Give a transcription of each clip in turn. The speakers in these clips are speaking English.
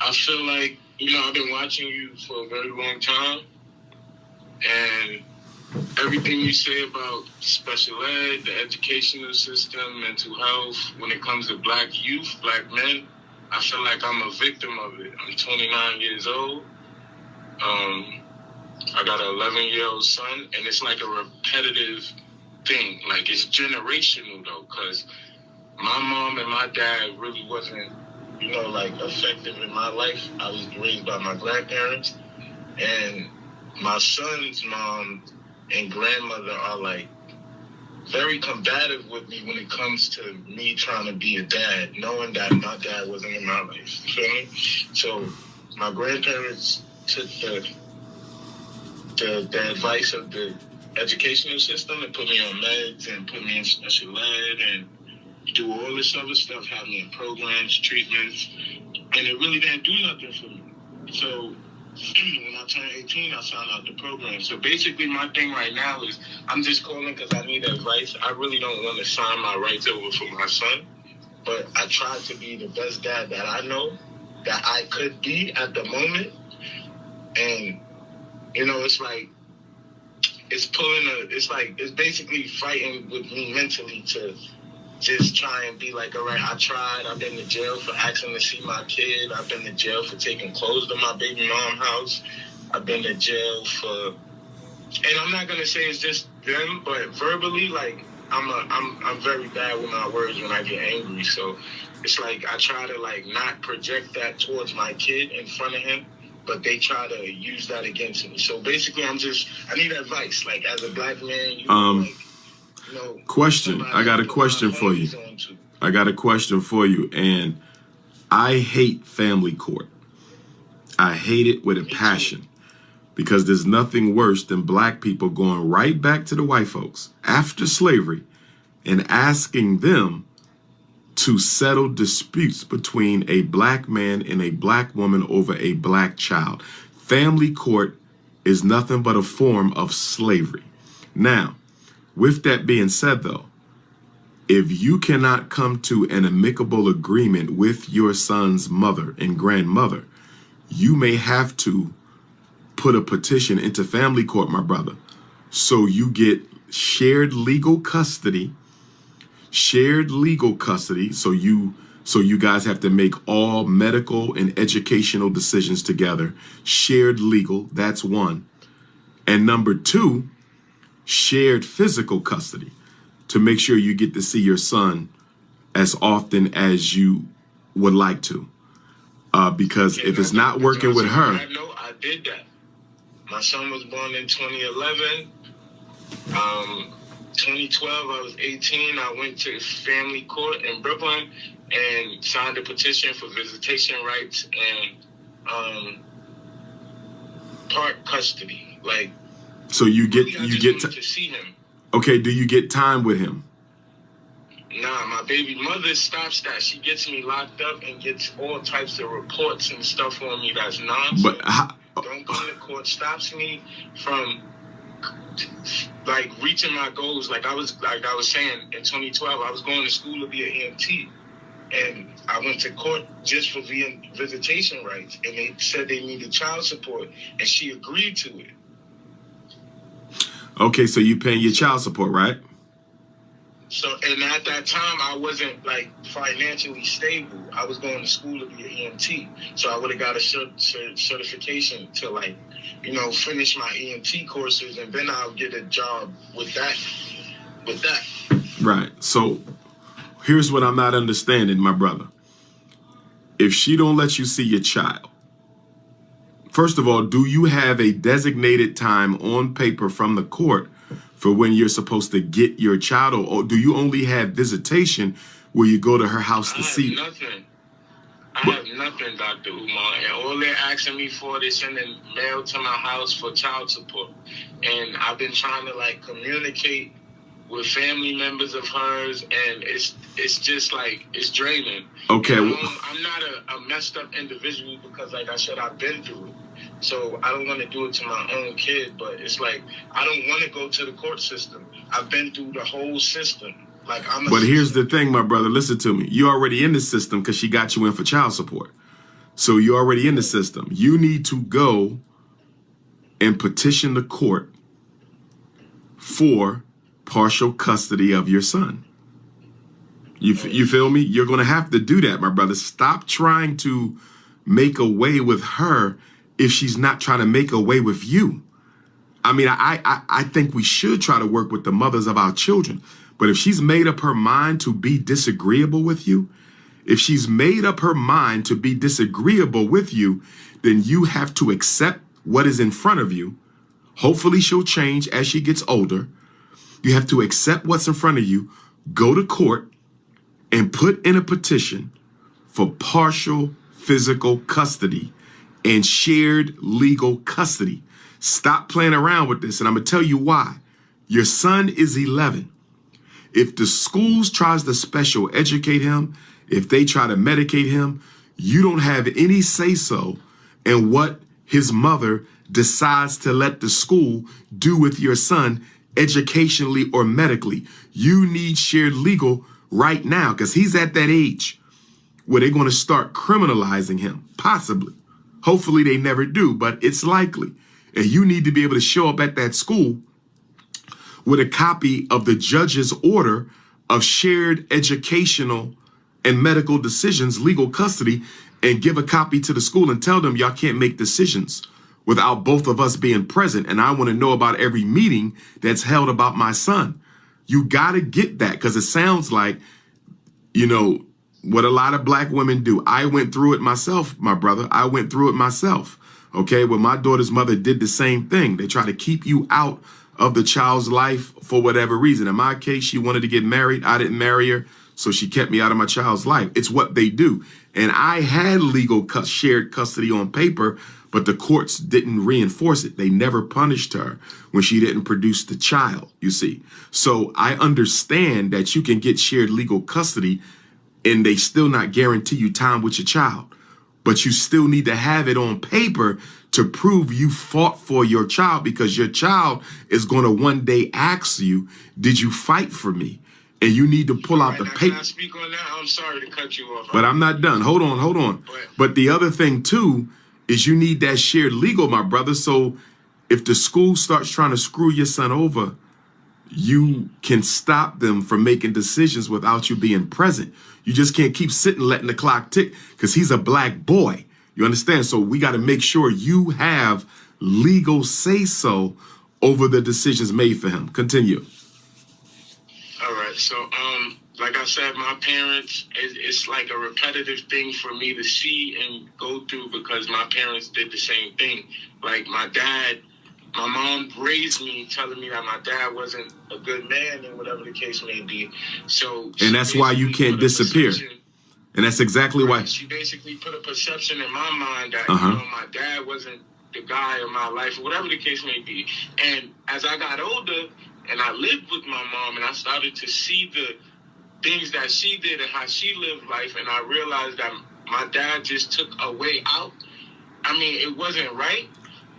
I feel like, I've been watching you for a very long time, and everything you say about special ed, the educational system, mental health, when it comes to black youth, black men, I feel like I'm a victim of it. I'm 29 years old. I got an 11-year-old son, and it's like a repetitive thing. Like, it's generational, though, because my mom and my dad really wasn't, effective in my life. I was raised by my grandparents, and my son's mom and grandmother are, very combative with me when it comes to me trying to be a dad, knowing that my dad wasn't in my life. You feel me? So my grandparents took the advice of the educational system and put me on meds and put me in special ed and do all this other stuff, have me in programs, treatments, and it really didn't do nothing for me. So when I turned 18, I signed out the program. So basically my thing right now is I'm just calling because I need advice. I really don't want to sign my rights over for my son, but I tried to be the best dad that I know that I could be at the moment. And, it's basically fighting with me mentally to just try and be like, all right, I tried. I've been to jail for asking to see my kid. I've been to jail for taking clothes to my baby mom's house. I've been to jail for, and I'm not gonna say it's just them, but verbally, I'm very bad with my words when I get angry. So it's like I try to not project that towards my kid in front of him, but they try to use that against me. So basically, I need advice. As a black man, question. I got a question for you. And I hate family court. I hate it with a passion, because there's nothing worse than black people going right back to the white folks after slavery and asking them to settle disputes between a black man and a black woman over a black child. Family court is nothing but a form of slavery. Now, with that being said, though, if you cannot come to an amicable agreement with your son's mother and grandmother, you may have to put a petition into family court, my brother. So you get shared legal custody. So you guys have to make all medical and educational decisions together. Shared legal, that's one. And number two, shared physical custody, to make sure you get to see your son as often as you would like to. Because if it's not working with her. I did that. My son was born in 2011. 2012, I was 18. I went to family court in Brooklyn and signed a petition for visitation rights and part custody. So you get to see him. Okay, do you get time with him? Nah, my baby mother stops that. She gets me locked up and gets all types of reports and stuff on me that's nonsense. But don't go to court. Stops me from reaching my goals. I was saying in 2012, I was going to school to be an EMT, and I went to court just for visitation rights, and they said they needed child support, and she agreed to it. Okay, so you paying your child support, right? So, and at that time, I wasn't financially stable. I was going to school to be an EMT, so I would have got a certification to finish my EMT courses, and then I'll get a job with that. Right. So here's what I'm not understanding, my brother. If she don't let you see your child, first of all, do you have a designated time on paper from the court for when you're supposed to get your child, or do you only have visitation where you go to her house to see? I have nothing, Dr. Umar, and all they're asking me for, they're sending mail to my house for child support. And I've been trying to communicate with family members of hers, and it's just it's draining. Okay. I'm not a messed up individual because, like I said, I've been through it. So I don't want to do it to my own kid, but it's I don't want to go to the court system. I've been through the whole system. But here's the thing, my brother, listen to me. You're already in the system because she got you in for child support. So you're already in the system. You need to go and petition the court for partial custody of your son. You feel me? You're going to have to do that, my brother. Stop trying to make a way with her if she's not trying to make a way with you. I mean, I think we should try to work with the mothers of our children. But if she's made up her mind to be disagreeable with you, if she's made up her mind to be disagreeable with you, then you have to accept what is in front of you. Hopefully she'll change as she gets older. You have to accept what's in front of you, go to court, and put in a petition for partial physical custody and shared legal custody. Stop playing around with this, and I'm going to tell you why. Your son is 11. If the schools tries to special educate him, if they try to medicate him, you don't have any say-so in what his mother decides to let the school do with your son educationally or medically. You need shared legal right now because he's at that age where they're going to start criminalizing him, possibly. Hopefully they never do, but it's likely. And you need to be able to show up at that school with a copy of the judge's order of shared educational and medical decisions, legal custody, and give a copy to the school and tell them y'all can't make decisions without both of us being present. And I want to know about every meeting that's held about my son. You got to get that because it sounds like, you know, what a lot of black women do. I went through it myself, my brother. I went through it myself. Okay, well, my daughter's mother did the same thing. They try to keep you out of the child's life for whatever reason. In my case, she wanted to get married. I didn't marry her, so she kept me out of my child's life. It's what they do. And I had legal shared custody on paper, but the courts didn't reinforce it. They never punished her when she didn't produce the child, you see. So I understand that you can get shared legal custody and they still not guarantee you time with your child. But you still need to have it on paper to prove you fought for your child, because your child is going to one day ask you, did you fight for me? And you need to pull out the paper. Can I speak on that? I'm sorry to cut you off. But I'm not done. Hold on. But the other thing, too, is you need that shared legal, my brother. So if the school starts trying to screw your son over, you can stop them from making decisions without you being present. You just can't keep sitting letting the clock tick because he's a black boy. You understand? So we got to make sure you have legal say-so over the decisions made for him. Continue. All right. So, like I said, my parents, it's like a repetitive thing for me to see and go through because my parents did the same thing. Like my mom raised me telling me that my dad wasn't a good man and whatever the case may be. So, and that's why you can't disappear. And that's exactly why. She basically put a perception in my mind that you know, my dad wasn't the guy in my life, or whatever the case may be. And as I got older and I lived with my mom and I started to see the things that she did and how she lived life, and I realized that my dad just took a way out. I mean, it wasn't right.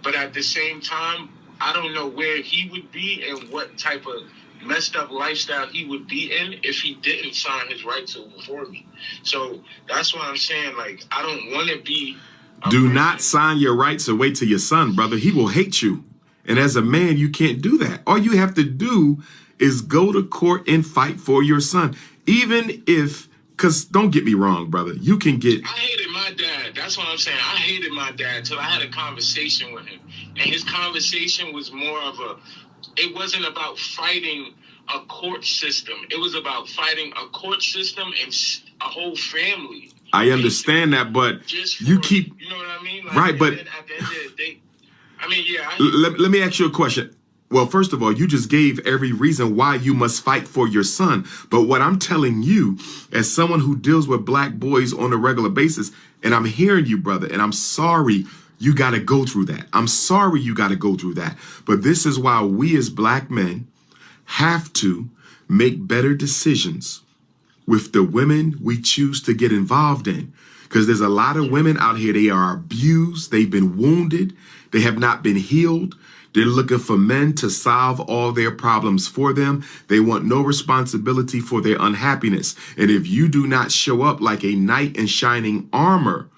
But at the same time, I don't know where he would be and what type of messed up lifestyle he would be in if he didn't sign his rights over for me. So that's why I'm saying, like, I don't want to be. Do not sign your rights away to your son, brother. He will hate you. And as a man, you can't do that. All you have to do is go to court and fight for your son. Even if, because don't get me wrong, brother, you can get. I hated my dad. That's what I'm saying. I hated my dad till I had a conversation with him. And his conversation was more of it wasn't about fighting a court system. It was about fighting a court system and a whole family. I understand that, but you keep. You know what I mean? Like, right, but. At the end of the day, I mean, yeah. Let me ask you a question. Well, first of all, you just gave every reason why you must fight for your son. But what I'm telling you, as someone who deals with black boys on a regular basis, and I'm hearing you, brother, and I'm sorry you got to go through that. I'm sorry you got to go through that. But this is why we as black men have to make better decisions with the women we choose to get involved in. Because there's a lot of women out here, they are abused, they've been wounded, they have not been healed. They're looking for men to solve all their problems for them. They want no responsibility for their unhappiness. And if you do not show up like a knight in shining armor,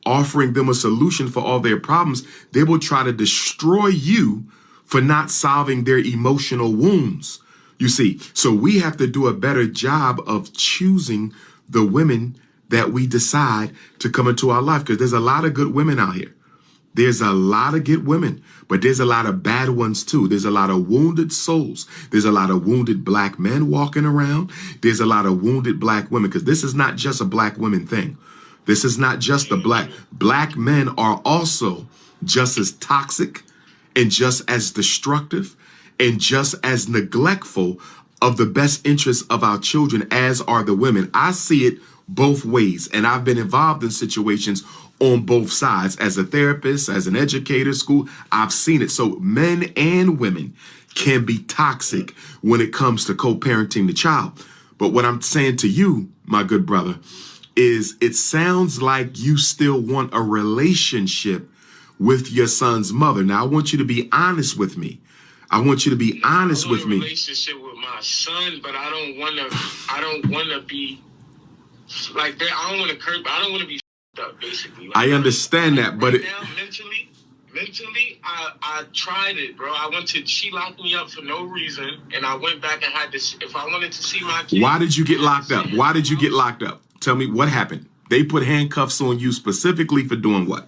offering them a solution for all their problems, they will try to destroy you for not solving their emotional wounds. You see, so we have to do a better job of choosing the women that we decide to come into our life, because there's a lot of good women out here. There's a lot of good women, but there's a lot of bad ones too. There's a lot of wounded souls. There's a lot of wounded black men walking around. There's a lot of wounded black women, because this is not just a black women thing. This is not just the black men are also just as toxic and just as destructive and just as neglectful of the best interests of our children as are the women. I see it both ways, and I've been involved in situations on both sides. As a therapist, as an educator, school, I've seen it. So men and women can be toxic when it comes to co-parenting the child. But what I'm saying to you, my good brother, is it sounds like you still want a relationship with your son's mother. Now, I want you to be honest with me. I want you to be honest with me. Relationship with my son, but I don't want to be like that. I don't want to curb. I don't want to be up, basically. Like, I understand that, but now, mentally, I tried it, bro. She locked me up for no reason, and I went back and had this. If I wanted to see my kid. Why did you get locked up? Why did you get locked up? Tell me what happened. They put handcuffs on you specifically for doing what?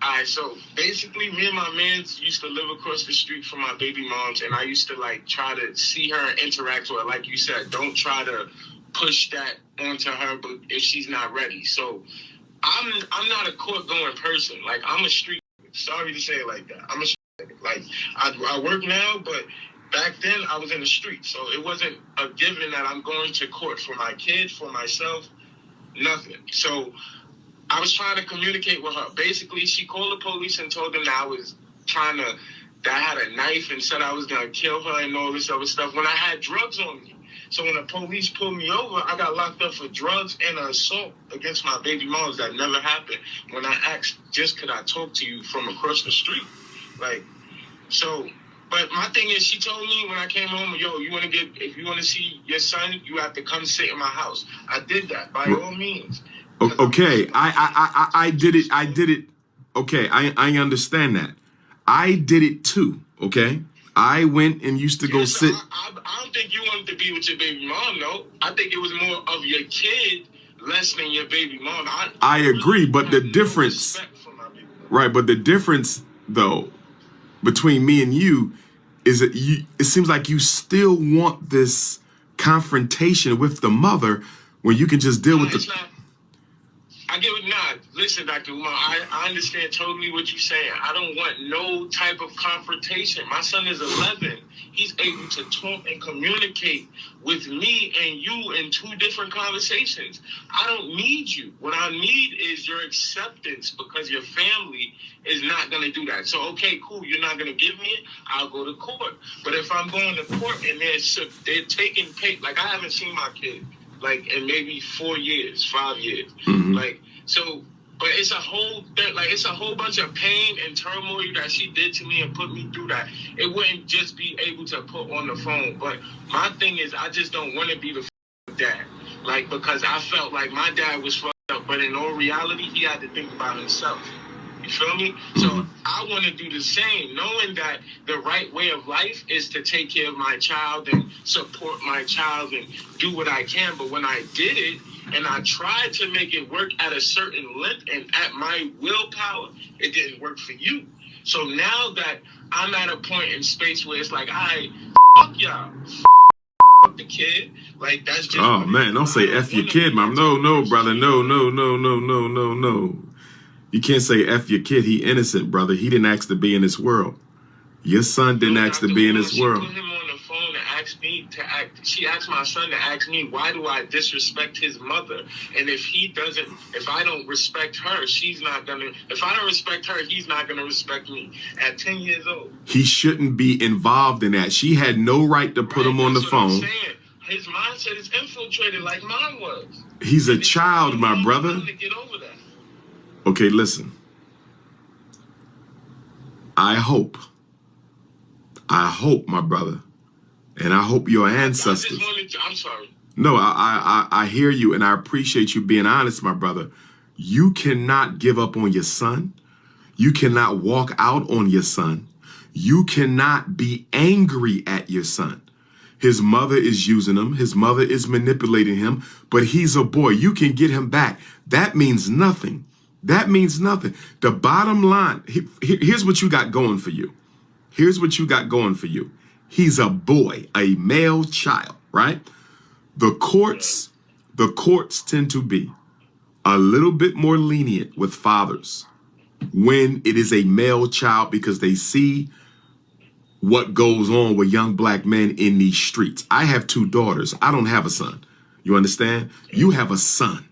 All right, so basically, me and my mans used to live across the street from my baby moms, and I used to like try to see her and interact with her. Like you said, don't try to push that onto her, but if she's not ready. So I'm not a court going person. Like, I'm a street. Sorry to say it like that. I'm a street. Like, I work now, but back then I was in the street. So it wasn't a given that I'm going to court for my kid, for myself, nothing. So I was trying to communicate with her. Basically, she called the police and told them that I had a knife and said I was going to kill her and all this other stuff when I had drugs on me. So when the police pulled me over, I got locked up for drugs and assault against my baby moms. That never happened. When I asked, just could I talk to you from across the street? Like, so, but my thing is, she told me when I came home, yo, if you want to see your son, you have to come sit in my house. I did that by all means. Okay, I did it. Okay, I understand that. I did it too, okay? I went and used to go sit. I don't think you wanted to be with your baby mom, though. I think it was more of your kid less than your baby mom. I agree, but the difference, right, but the difference, though, between me and you is that it seems like you still want this confrontation with the mother when you can just deal with the... I get it. Nah, listen, Dr. Umar, I understand totally what you're saying. I don't want no type of confrontation. My son is 11. He's able to talk and communicate with me and you in two different conversations. I don't need you. What I need is your acceptance, because your family is not going to do that. So, okay, cool. You're not going to give me it. I'll go to court. But if I'm going to court and they're taking pay, like, I haven't seen my kid like in maybe 4 years, 5 years. Mm-hmm. Like, so, but it's a whole bunch of pain and turmoil that she did to me and put me through that. It wouldn't just be able to put on the phone. But my thing is, I just don't want to be the dad. Like, because I felt like my dad was fucked up, but in all reality, he had to think about himself. You feel me? So I want to do the same, knowing that the right way of life is to take care of my child and support my child and do what I can. But when I did it and I tried to make it work at a certain length and at my willpower, it didn't work for you. So now that I'm at a point in space where it's like, fuck y'all. Fuck the kid. Like, that's just... Oh, man, don't say F your kid, mom. No, brother. No. You can't say F your kid. He innocent, brother. He didn't ask to be in this world. Your son didn't ask to be in this world. She put him on the phone and asked me to act. She asked my son to ask me, why do I disrespect his mother? And if I don't respect her, if I don't respect her, he's not going to respect me. At 10 years old. He shouldn't be involved in that. She had no right to put him on the phone. His mindset is infiltrated like mine was. He's a child, my brother. To get over that. Okay, listen. I hope, my brother, and I hope your ancestors. I'm sorry. No, I hear you, and I appreciate you being honest, my brother. You cannot give up on your son. You cannot walk out on your son. You cannot be angry at your son. His mother is using him. His mother is manipulating him, but he's a boy. You can get him back. That means nothing. That means nothing. The bottom line, here's what you got going for you. Here's what you got going for you. He's a boy, a male child, right? The courts tend to be a little bit more lenient with fathers when it is a male child because they see what goes on with young black men in these streets. I have 2 daughters. I don't have a son. You understand? You have a son.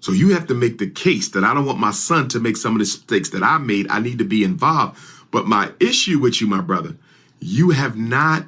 So you have to make the case that I don't want my son to make some of the mistakes that I made. I need to be involved. But my issue with you, my brother, you have not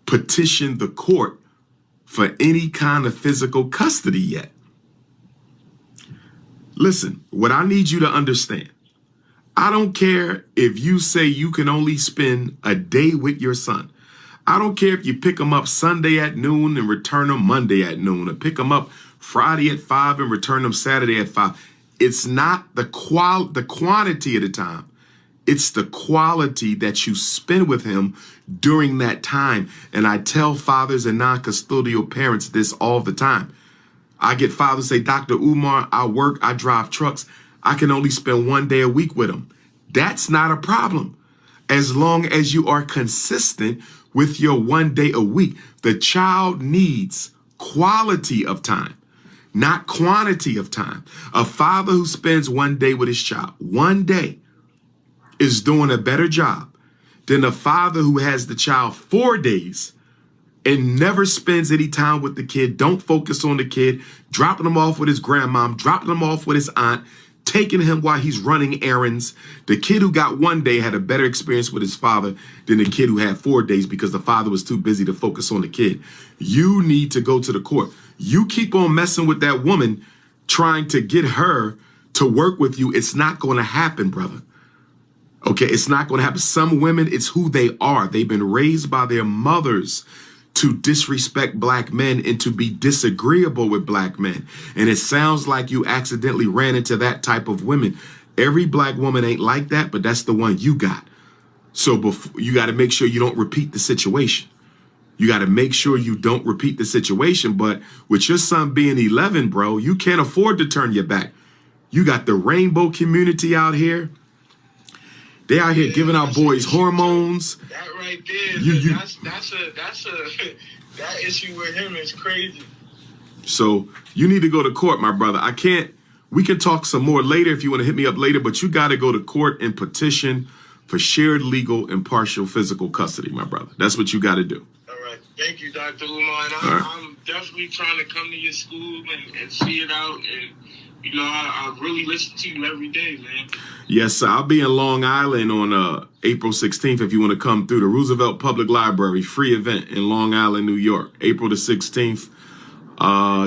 petitioned the court for any kind of physical custody yet. Listen, what I need you to understand, I don't care if you say you can only spend a day with your son. I don't care if you pick him up Sunday at noon and return him Monday at noon, or pick him up Friday at 5 and return him Saturday at 5. It's not the quantity of the time. It's the quality that you spend with him during that time. And I tell fathers and non-custodial parents this all the time. I get fathers say, Dr. Umar, I work, I drive trucks. I can only spend 1 day a week with him. That's not a problem. As long as you are consistent with your 1 day a week, the child needs quality of time, not quantity of time. A father who spends 1 day with his child, 1 day, is doing a better job than a father who has the child 4 days and never spends any time with the kid, don't focus on the kid, dropping him off with his grandmom, dropping him off with his aunt, taking him while he's running errands. The kid who got 1 day had a better experience with his father than the kid who had 4 days because the father was too busy to focus on the kid. You need to go to the court. You keep on messing with that woman, trying to get her to work with you. It's not going to happen, brother. Okay, it's not going to happen. Some women, it's who they are. They've been raised by their mothers to disrespect black men and to be disagreeable with black men. And it sounds like you accidentally ran into that type of women. Every black woman ain't like that, but that's the one you got. So you got to make sure you don't repeat the situation. You got to make sure you don't repeat the situation. But with your son being 11, bro, you can't afford to turn your back. You got the rainbow community out here. They out here giving our boys hormones. That right there, that issue with him is crazy. So you need to go to court, my brother. We can talk some more later if you want to hit me up later, but you got to go to court and petition for shared legal and partial physical custody, my brother. That's what you got to do. All right. Thank you, Dr. Umar. And I'm definitely trying to come to your school and see it out. And, you know, I really listen to you every day, man. Yes, sir. I'll be in Long Island on April 16th if you want to come through the Roosevelt Public Library, free event in Long Island, New York, April the 16th,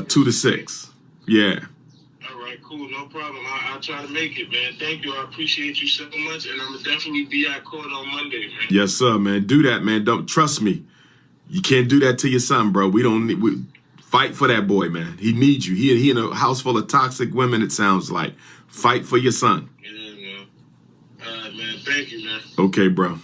2 to 6. Yeah. All right, cool. No problem. I'll try to make it, man. Thank you. I appreciate you so much. And I'm going to definitely be at court on Monday, man. Yes, sir, man. Do that, man. Don't trust me. You can't do that to your son, bro. We fight for that boy, man. He needs you. He in a house full of toxic women, it sounds like. Fight for your son. Yeah, man. All right, man. Thank you, man. Okay, bro.